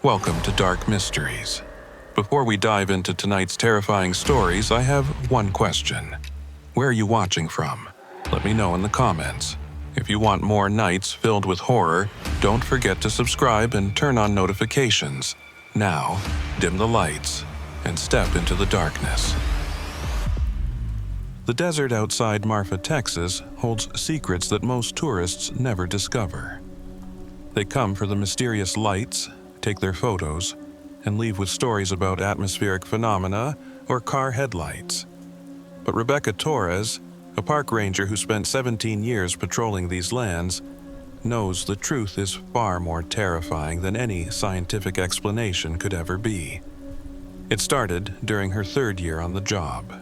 Welcome to Dark Mysteries. Before we dive into tonight's terrifying stories, I have one question. Where are you watching from? Let me know in the comments. If you want more nights filled with horror, don't forget to subscribe and turn on notifications. Now, dim the lights and step into the darkness. The desert outside Marfa, Texas, holds secrets that most tourists never discover. They come for the mysterious lights, take their photos, and leave with stories about atmospheric phenomena or car headlights. But Rebecca Torres, a park ranger who spent 17 years patrolling these lands, knows the truth is far more terrifying than any scientific explanation could ever be. It started during her third year on the job.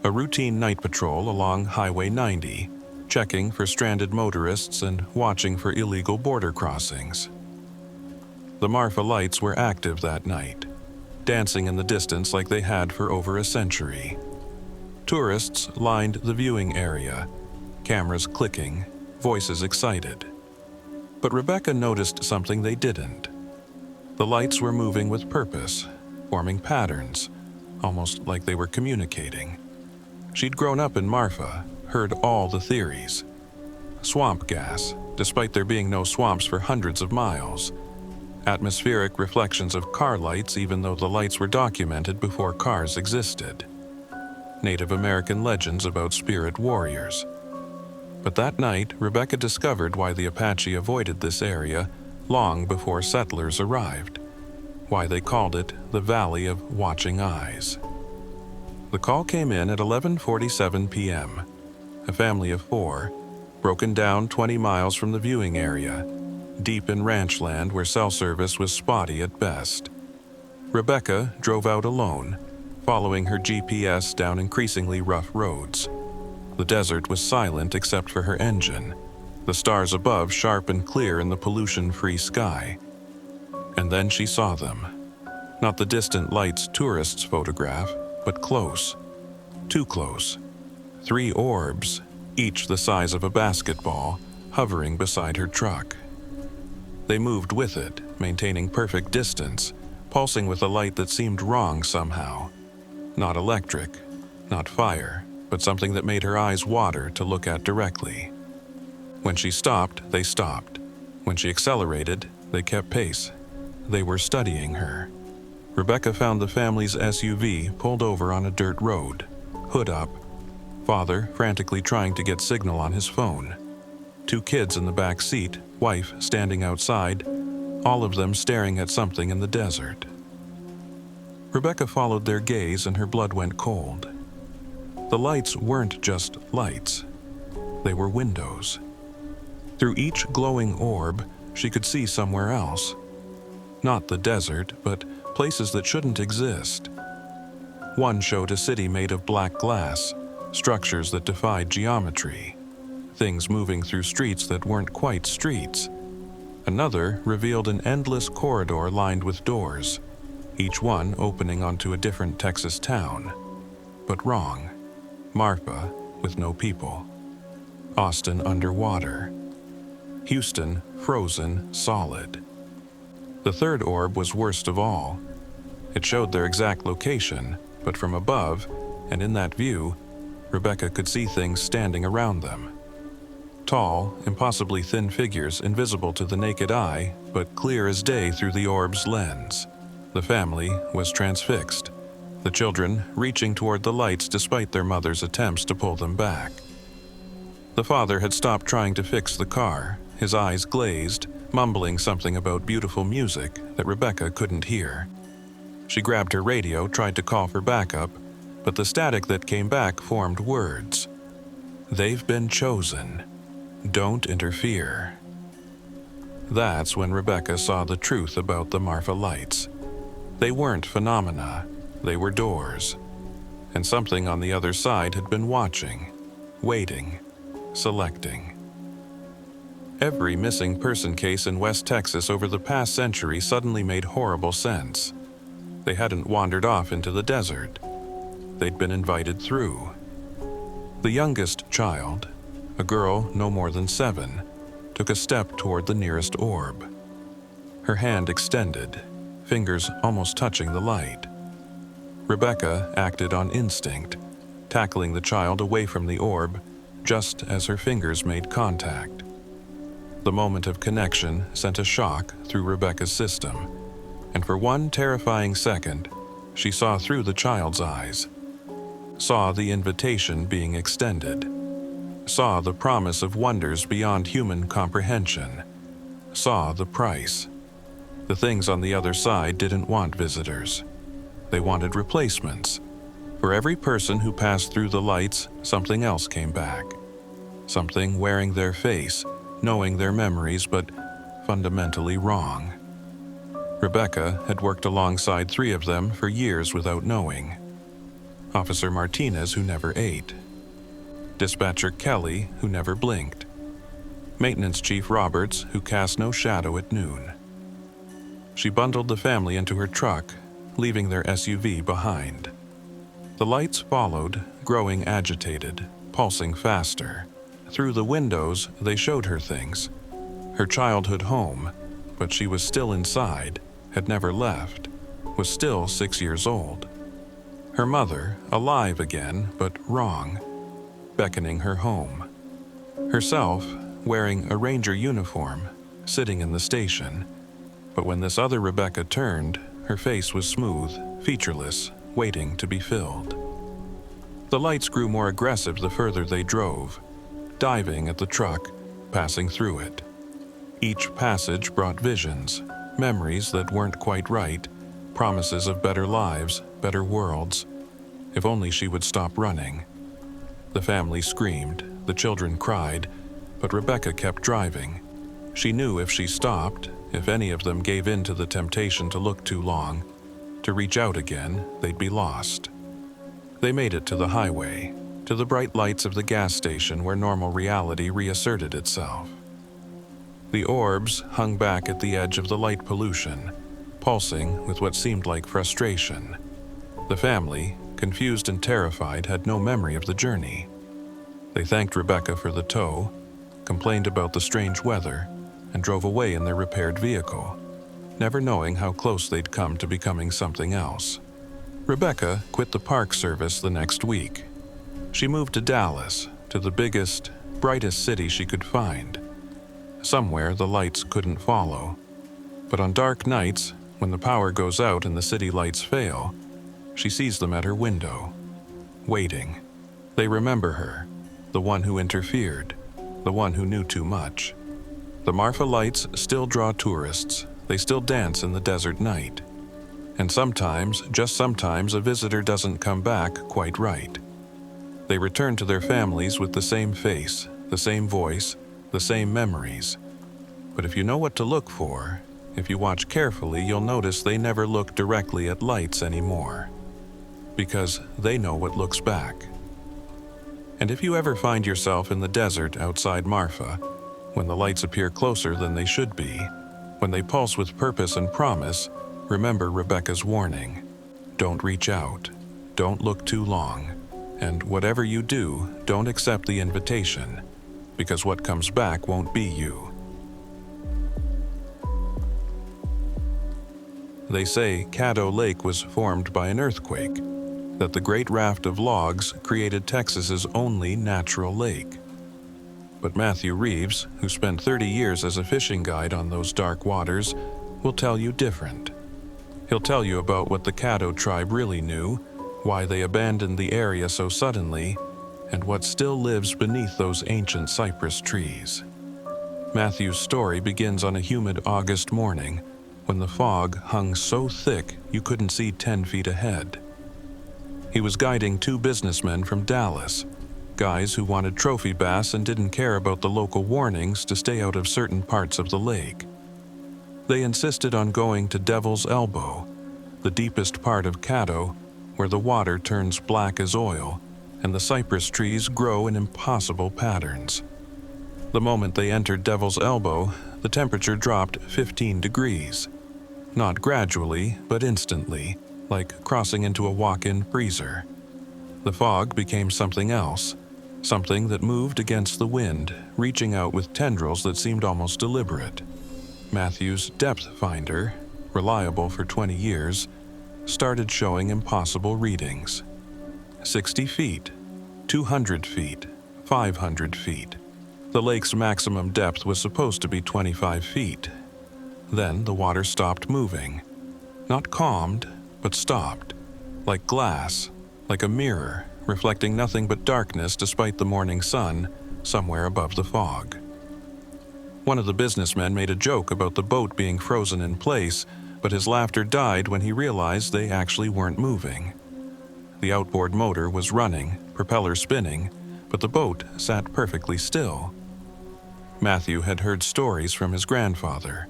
A routine night patrol along Highway 90, checking for stranded motorists and watching for illegal border crossings. The Marfa lights were active that night, dancing in the distance like they had for over a century. Tourists lined the viewing area, cameras clicking, voices excited. But Rebecca noticed something they didn't. The lights were moving with purpose, forming patterns, almost like they were communicating. She'd grown up in Marfa, heard all the theories. Swamp gas, despite there being no swamps for hundreds of miles. Atmospheric reflections of car lights, even though the lights were documented before cars existed. Native American legends about spirit warriors. But that night, Rebecca discovered why the Apache avoided this area long before settlers arrived, why they called it the Valley of Watching Eyes. The call came in at 11:47 p.m. A family of 4, broken down 20 miles from the viewing area, deep in ranch land where cell service was spotty at best. Rebecca drove out alone, following her GPS down increasingly rough roads. The desert was silent except for her engine, the stars above sharp and clear in the pollution-free sky. And then she saw them. Not the distant lights tourists photograph, but close. Too close. 3 orbs, each the size of a basketball, hovering beside her truck. They moved with it, maintaining perfect distance, pulsing with a light that seemed wrong somehow. Not electric, not fire, but something that made her eyes water to look at directly. When she stopped, they stopped. When she accelerated, they kept pace. They were studying her. Rebecca found the family's SUV pulled over on a dirt road, hood up, father frantically trying to get signal on his phone. 2 kids in the back seat, wife standing outside, all of them staring at something in the desert. Rebecca followed their gaze and her blood went cold. The lights weren't just lights. They were windows. Through each glowing orb, she could see somewhere else. Not the desert, but places that shouldn't exist. One showed a city made of black glass, structures that defied geometry, things moving through streets that weren't quite streets. Another revealed an endless corridor lined with doors, each one opening onto a different Texas town. But wrong. Marfa with no people. Austin underwater. Houston frozen solid. The third orb was worst of all. It showed their exact location, but from above, and in that view, Rebecca could see things standing around them. Tall, impossibly thin figures invisible to the naked eye, but clear as day through the orb's lens. The family was transfixed, the children reaching toward the lights despite their mother's attempts to pull them back. The father had stopped trying to fix the car, his eyes glazed, mumbling something about beautiful music that Rebecca couldn't hear. She grabbed her radio, tried to call for backup, but the static that came back formed words. "They've been chosen. Don't interfere." That's when Rebecca saw the truth about the Marfa lights. They weren't phenomena, they were doors. And something on the other side had been watching, waiting, selecting. Every missing person case in West Texas over the past century suddenly made horrible sense. They hadn't wandered off into the desert. They'd been invited through. The youngest child, a girl no more than 7, took a step toward the nearest orb. Her hand extended, fingers almost touching the light. Rebecca acted on instinct, tackling the child away from the orb just as her fingers made contact. The moment of connection sent a shock through Rebecca's system, and for one terrifying second, she saw through the child's eyes, saw the invitation being extended, saw the promise of wonders beyond human comprehension, saw the price. The things on the other side didn't want visitors. They wanted replacements. For every person who passed through the lights, something else came back. Something wearing their face, knowing their memories, but fundamentally wrong. Rebecca had worked alongside 3 of them for years without knowing. Officer Martinez, who never ate. Dispatcher Kelly, who never blinked. Maintenance Chief Roberts, who cast no shadow at noon. She bundled the family into her truck, leaving their SUV behind. The lights followed, growing agitated, pulsing faster. Through the windows, they showed her things. Her childhood home, but she was still inside, had never left, was still 6 years old. Her mother, alive again, but wrong, beckoning her home. Herself, wearing a ranger uniform, sitting in the station. But when this other Rebecca turned, her face was smooth, featureless, waiting to be filled. The lights grew more aggressive the further they drove, diving at the truck, passing through it. Each passage brought visions, memories that weren't quite right, promises of better lives, better worlds. If only she would stop running. The family screamed, the children cried, but Rebecca kept driving. She knew if she stopped, if any of them gave in to the temptation to look too long, to reach out again, they'd be lost. They made it to the highway, to the bright lights of the gas station where normal reality reasserted itself. The orbs hung back at the edge of the light pollution, pulsing with what seemed like frustration. The family, confused and terrified, had no memory of the journey. They thanked Rebecca for the tow, complained about the strange weather, and drove away in their repaired vehicle, never knowing how close they'd come to becoming something else. Rebecca quit the Park Service the next week. She moved to Dallas, to the biggest, brightest city she could find. Somewhere the lights couldn't follow. But on dark nights, when the power goes out and the city lights fail, she sees them at her window, waiting. They remember her, the one who interfered, the one who knew too much. The Marfa lights still draw tourists. They still dance in the desert night. And sometimes, just sometimes, a visitor doesn't come back quite right. They return to their families with the same face, the same voice, the same memories. But if you know what to look for, if you watch carefully, you'll notice they never look directly at lights anymore. Because they know what looks back. And if you ever find yourself in the desert outside Marfa, when the lights appear closer than they should be, when they pulse with purpose and promise, remember Rebecca's warning. Don't reach out. Don't look too long. And whatever you do, don't accept the invitation, because what comes back won't be you. They say Caddo Lake was formed by an earthquake, that the great raft of logs created Texas's only natural lake. But Matthew Reeves, who spent 30 years as a fishing guide on those dark waters, will tell you different. He'll tell you about what the Caddo tribe really knew, why they abandoned the area so suddenly, and what still lives beneath those ancient cypress trees. Matthew's story begins on a humid August morning, when the fog hung so thick you couldn't see 10 feet ahead. He was guiding 2 businessmen from Dallas, guys who wanted trophy bass and didn't care about the local warnings to stay out of certain parts of the lake. They insisted on going to Devil's Elbow, the deepest part of Caddo, where the water turns black as oil and the cypress trees grow in impossible patterns. The moment they entered Devil's Elbow, the temperature dropped 15 degrees. Not gradually, but instantly, like crossing into a walk-in freezer. The fog became something else, something that moved against the wind, reaching out with tendrils that seemed almost deliberate. Matthew's depth finder, reliable for 20 years, started showing impossible readings. 60 feet, 200 feet, 500 feet. The lake's maximum depth was supposed to be 25 feet. Then the water stopped moving. Not calmed, but stopped. Like glass, like a mirror, reflecting nothing but darkness despite the morning sun somewhere above the fog. One of the businessmen made a joke about the boat being frozen in place, but his laughter died when he realized they actually weren't moving. The outboard motor was running, propeller spinning, but the boat sat perfectly still. Matthew had heard stories from his grandfather,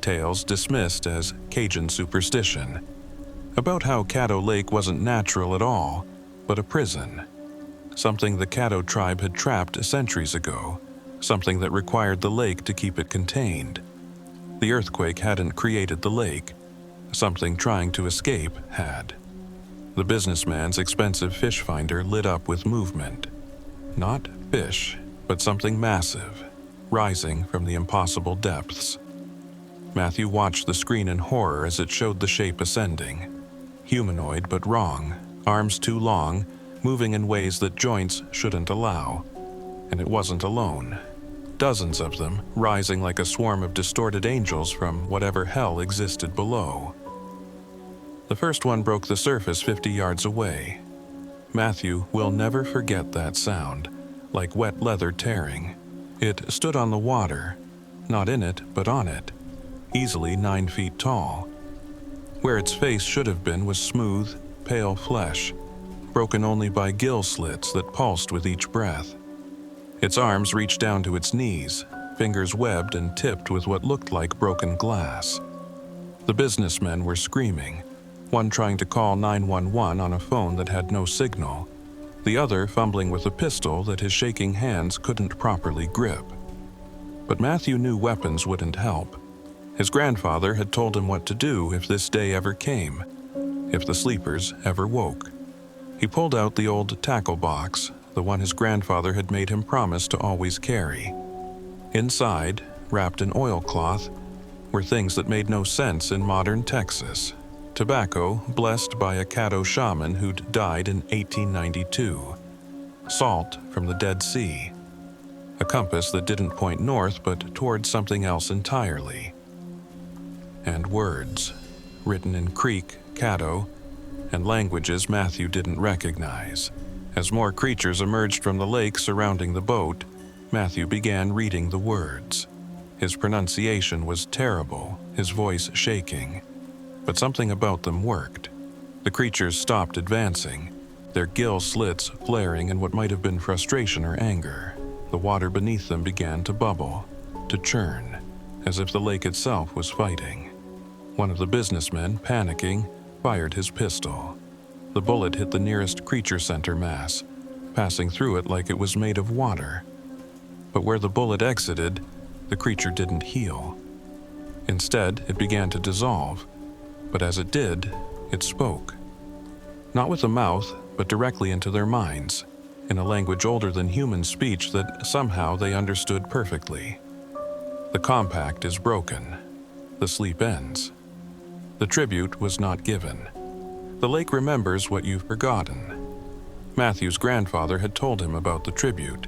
tales dismissed as Cajun superstition, about how Caddo Lake wasn't natural at all, but a prison, something the Caddo tribe had trapped centuries ago, something that required the lake to keep it contained. The earthquake hadn't created the lake, something trying to escape had. The businessman's expensive fish finder lit up with movement. Not fish, but something massive, rising from the impossible depths. Matthew watched the screen in horror as it showed the shape ascending. Humanoid but wrong, arms too long, moving in ways that joints shouldn't allow. And it wasn't alone. Dozens of them, rising like a swarm of distorted angels from whatever hell existed below. The first one broke the surface 50 yards away. Matthew will never forget that sound, like wet leather tearing. It stood on the water, not in it, but on it, easily 9 feet tall. Where its face should have been was smooth, pale flesh, broken only by gill slits that pulsed with each breath. Its arms reached down to its knees, fingers webbed and tipped with what looked like broken glass. The businessmen were screaming, one trying to call 911 on a phone that had no signal, the other fumbling with a pistol that his shaking hands couldn't properly grip. But Matthew knew weapons wouldn't help. His grandfather had told him what to do if this day ever came, if the sleepers ever woke. He pulled out the old tackle box, the one his grandfather had made him promise to always carry. Inside, wrapped in oilcloth, were things that made no sense in modern Texas. Tobacco blessed by a Caddo shaman who'd died in 1892. Salt from the Dead Sea. A compass that didn't point north but toward something else entirely. And words, written in Creek, Caddo, and languages Matthew didn't recognize. As more creatures emerged from the lake surrounding the boat, Matthew began reading the words. His pronunciation was terrible, his voice shaking. But something about them worked. The creatures stopped advancing, their gill slits flaring in what might have been frustration or anger. The water beneath them began to bubble, to churn, as if the lake itself was fighting. One of the businessmen, panicking, fired his pistol. The bullet hit the nearest creature center mass, passing through it like it was made of water. But where the bullet exited, the creature didn't heal. Instead, it began to dissolve. But as it did, it spoke. Not with the mouth, but directly into their minds, in a language older than human speech that somehow they understood perfectly. The compact is broken. The sleep ends. The tribute was not given. The lake remembers what you've forgotten. Matthew's grandfather had told him about the tribute,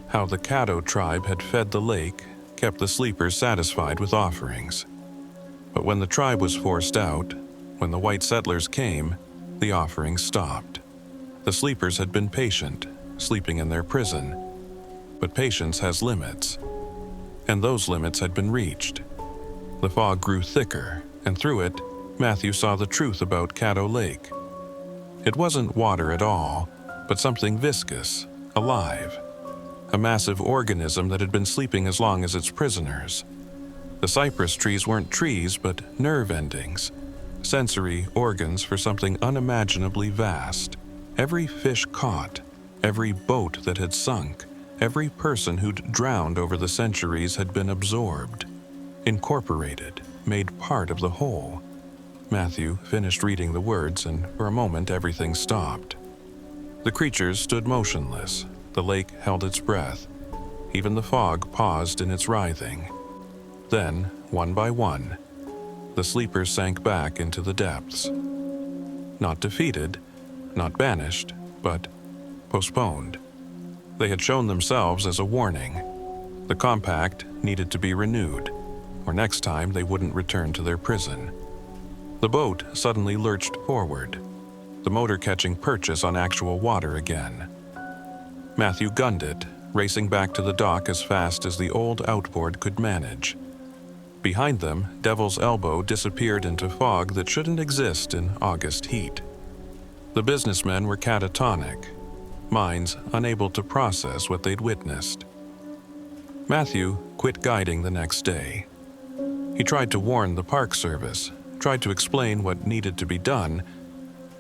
how the Caddo tribe had fed the lake, kept the sleepers satisfied with offerings. But when the tribe was forced out, when the white settlers came, the offerings stopped. The sleepers had been patient, sleeping in their prison. But patience has limits. And those limits had been reached. The fog grew thicker, and through it, Matthew saw the truth about Caddo Lake. It wasn't water at all, but something viscous, alive. A massive organism that had been sleeping as long as its prisoners. The cypress trees weren't trees, but nerve endings, sensory organs for something unimaginably vast. Every fish caught, every boat that had sunk, every person who'd drowned over the centuries had been absorbed, incorporated, made part of the whole. Matthew finished reading the words, and for a moment everything stopped. The creatures stood motionless. The lake held its breath. Even the fog paused in its writhing. Then, one by one, the sleepers sank back into the depths. Not defeated, not banished, but postponed. They had shown themselves as a warning. The compact needed to be renewed, or next time they wouldn't return to their prison. The boat suddenly lurched forward, the motor catching purchase on actual water again. Matthew gunned it, racing back to the dock as fast as the old outboard could manage. Behind them, Devil's Elbow disappeared into fog that shouldn't exist in August heat. The businessmen were catatonic, minds unable to process what they'd witnessed. Matthew quit guiding the next day. He tried to warn the park service, tried to explain what needed to be done,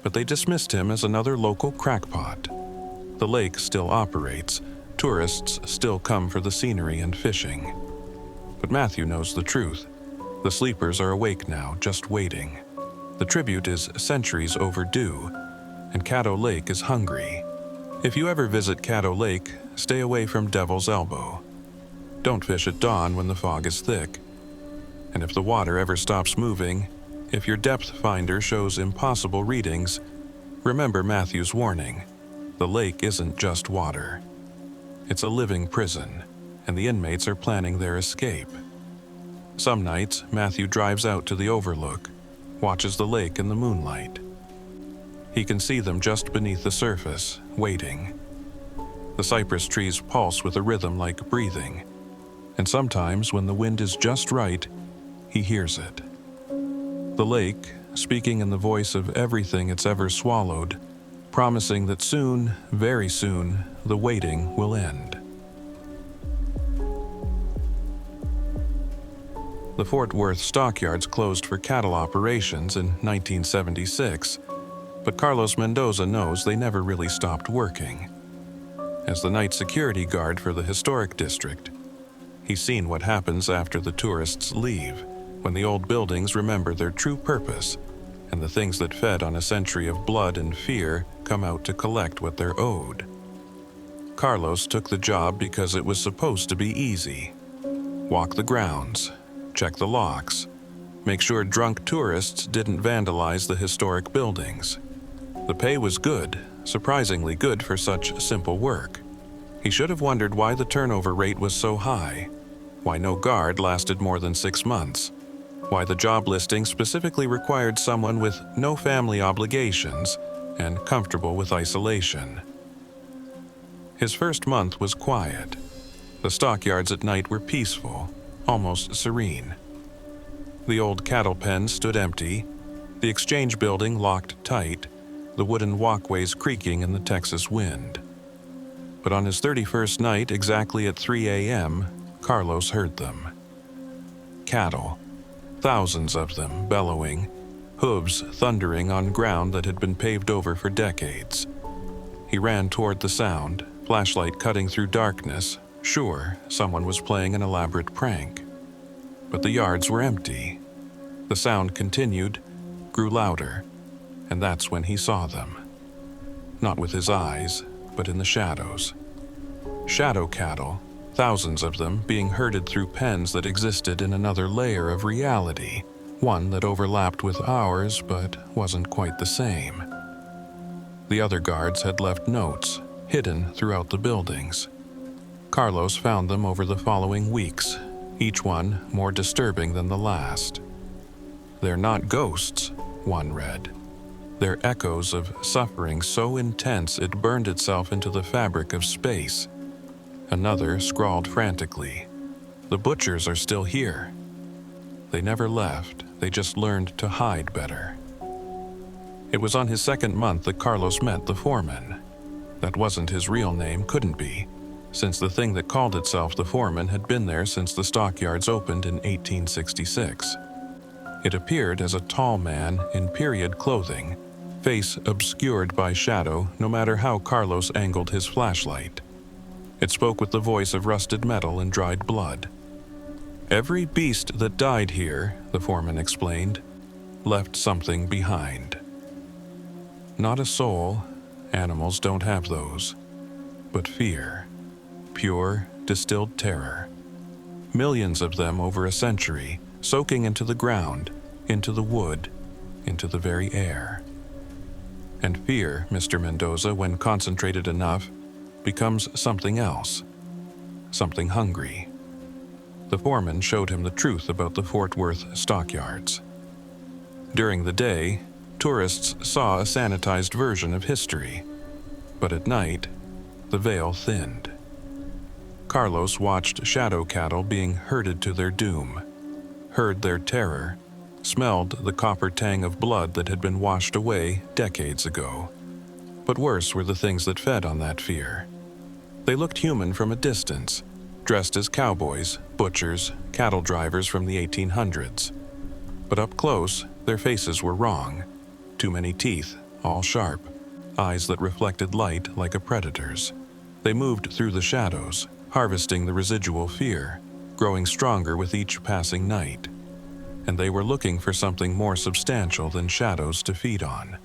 but they dismissed him as another local crackpot. The lake still operates, tourists still come for the scenery and fishing. But Matthew knows the truth. The sleepers are awake now, just waiting. The tribute is centuries overdue, and Caddo Lake is hungry. If you ever visit Caddo Lake, stay away from Devil's Elbow. Don't fish at dawn when the fog is thick. And if the water ever stops moving, if your depth finder shows impossible readings, remember Matthew's warning. The lake isn't just water. It's a living prison, and the inmates are planning their escape. Some nights, Matthew drives out to the overlook, watches the lake in the moonlight. He can see them just beneath the surface, waiting. The cypress trees pulse with a rhythm like breathing, and sometimes when the wind is just right, he hears it. The lake, speaking in the voice of everything it's ever swallowed, promising that soon, very soon, the waiting will end. The Fort Worth stockyards closed for cattle operations in 1976, but Carlos Mendoza knows they never really stopped working. As the night security guard for the historic district, he's seen what happens after the tourists leave, when the old buildings remember their true purpose, and the things that fed on a century of blood and fear come out to collect what they're owed. Carlos took the job because it was supposed to be easy. Walk the grounds, check the locks, make sure drunk tourists didn't vandalize the historic buildings. The pay was good, surprisingly good for such simple work. He should have wondered why the turnover rate was so high, why no guard lasted more than 6 months, why the job listing specifically required someone with no family obligations and comfortable with isolation. His first month was quiet. The stockyards at night were peaceful, almost serene. The old cattle pen stood empty, the exchange building locked tight, the wooden walkways creaking in the Texas wind. But on his 31st night, exactly at 3 a.m., Carlos heard them. Cattle, thousands of them bellowing, hooves thundering on ground that had been paved over for decades. He ran toward the sound, flashlight cutting through darkness, sure someone was playing an elaborate prank. But the yards were empty. The sound continued, grew louder, and that's when he saw them. Not with his eyes, but in the shadows. Shadow cattle, thousands of them being herded through pens that existed in another layer of reality, one that overlapped with ours but wasn't quite the same. The other guards had left notes, hidden throughout the buildings. Carlos found them over the following weeks, each one more disturbing than the last. "They're not ghosts," one read. "They're echoes of suffering so intense it burned itself into the fabric of space." Another scrawled frantically, "The butchers are still here." They never left, they just learned to hide better. It was on his second month that Carlos met the foreman. That wasn't his real name, couldn't be, since the thing that called itself the foreman had been there since the stockyards opened in 1866. It appeared as a tall man in period clothing, face obscured by shadow no matter how Carlos angled his flashlight. It spoke with the voice of rusted metal and dried blood. "Every beast that died here," the foreman explained, "left something behind. Not a soul, animals don't have those, but fear, pure, distilled terror. Millions of them over a century, soaking into the ground, into the wood, into the very air. And fear, Mr. Mendoza, when concentrated enough, becomes something else, something hungry. The foreman showed him the truth about the Fort Worth stockyards. During the day, tourists saw a sanitized version of history, but at night, the veil thinned. Carlos watched shadow cattle being herded to their doom, heard their terror, smelled the copper tang of blood that had been washed away decades ago. But worse were the things that fed on that fear. They looked human from a distance, dressed as cowboys, butchers, cattle drivers from the 1800s. But up close, their faces were wrong. Too many teeth, all sharp, eyes that reflected light like a predator's. They moved through the shadows, harvesting the residual fear, growing stronger with each passing night. And they were looking for something more substantial than shadows to feed on.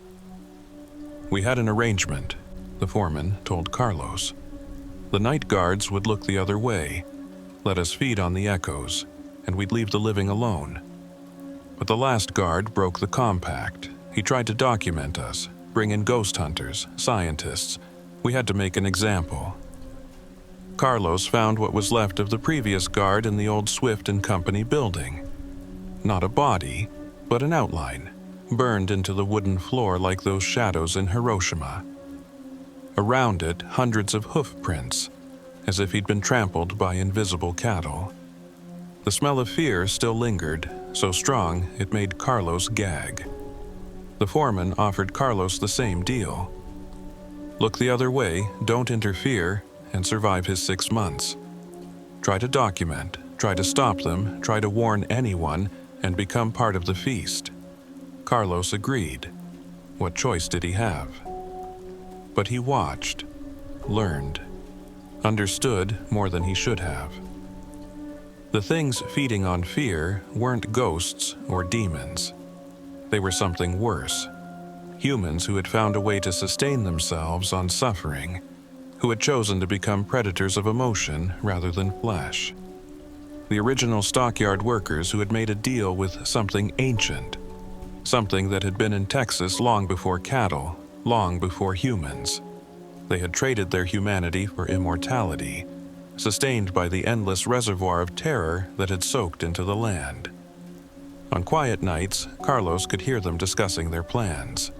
"We had an arrangement," the foreman told Carlos. "The night guards would look the other way, let us feed on the echoes, and we'd leave the living alone. But the last guard broke the compact. He tried to document us, bring in ghost hunters, scientists. We had to make an example." Carlos found what was left of the previous guard in the old Swift and Company building. Not a body, but an outline, burned into the wooden floor like those shadows in Hiroshima. Around it, hundreds of hoof prints, as if he'd been trampled by invisible cattle. The smell of fear still lingered, so strong it made Carlos gag. The foreman offered Carlos the same deal. Look the other way, don't interfere, and survive his 6 months. Try to document, try to stop them, try to warn anyone, and become part of the feast. Carlos agreed. What choice did he have? But he watched, learned, understood more than he should have. The things feeding on fear weren't ghosts or demons. They were something worse. Humans who had found a way to sustain themselves on suffering, who had chosen to become predators of emotion rather than flesh. The original stockyard workers who had made a deal with something ancient, something that had been in Texas long before cattle, long before humans. They had traded their humanity for immortality, sustained by the endless reservoir of terror that had soaked into the land. On quiet nights, Carlos could hear them discussing their plans.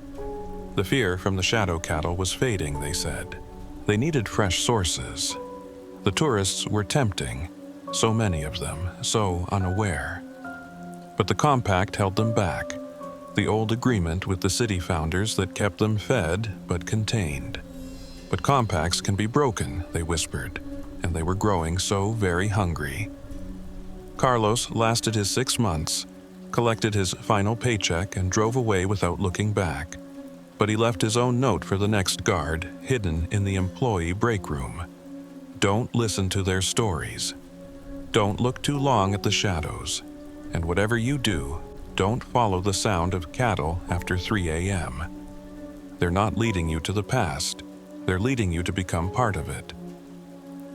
The fear from the shadow cattle was fading, they said. They needed fresh sources. The tourists were tempting, so many of them, so unaware. But the compact held them back, the old agreement with the city founders that kept them fed but contained. But compacts can be broken, they whispered, and they were growing so very hungry. Carlos lasted his 6 months, collected his final paycheck, and drove away without looking back. But he left his own note for the next guard, hidden in the employee break room. Don't listen to their stories. Don't look too long at the shadows. And whatever you do, don't follow the sound of cattle after 3 a.m. They're not leading you to the past. They're leading you to become part of it.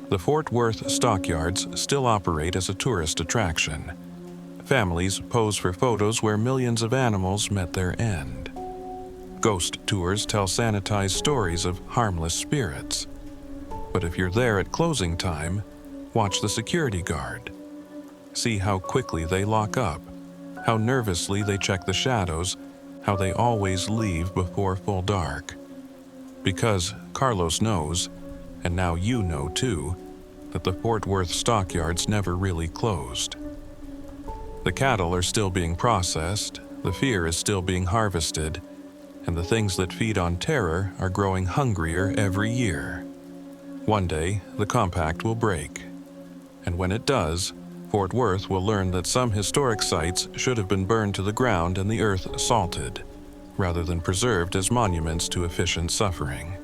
The Fort Worth stockyards still operate as a tourist attraction. Families pose for photos where millions of animals met their end. Ghost tours tell sanitized stories of harmless spirits. But if you're there at closing time, watch the security guard. See how quickly they lock up, how nervously they check the shadows, how they always leave before full dark. Because Carlos knows, and now you know too, that the Fort Worth stockyards never really closed. The cattle are still being processed, the fear is still being harvested, and the things that feed on terror are growing hungrier every year. One day, the compact will break. And when it does, Fort Worth will learn that some historic sites should have been burned to the ground and the earth salted, rather than preserved as monuments to efficient suffering.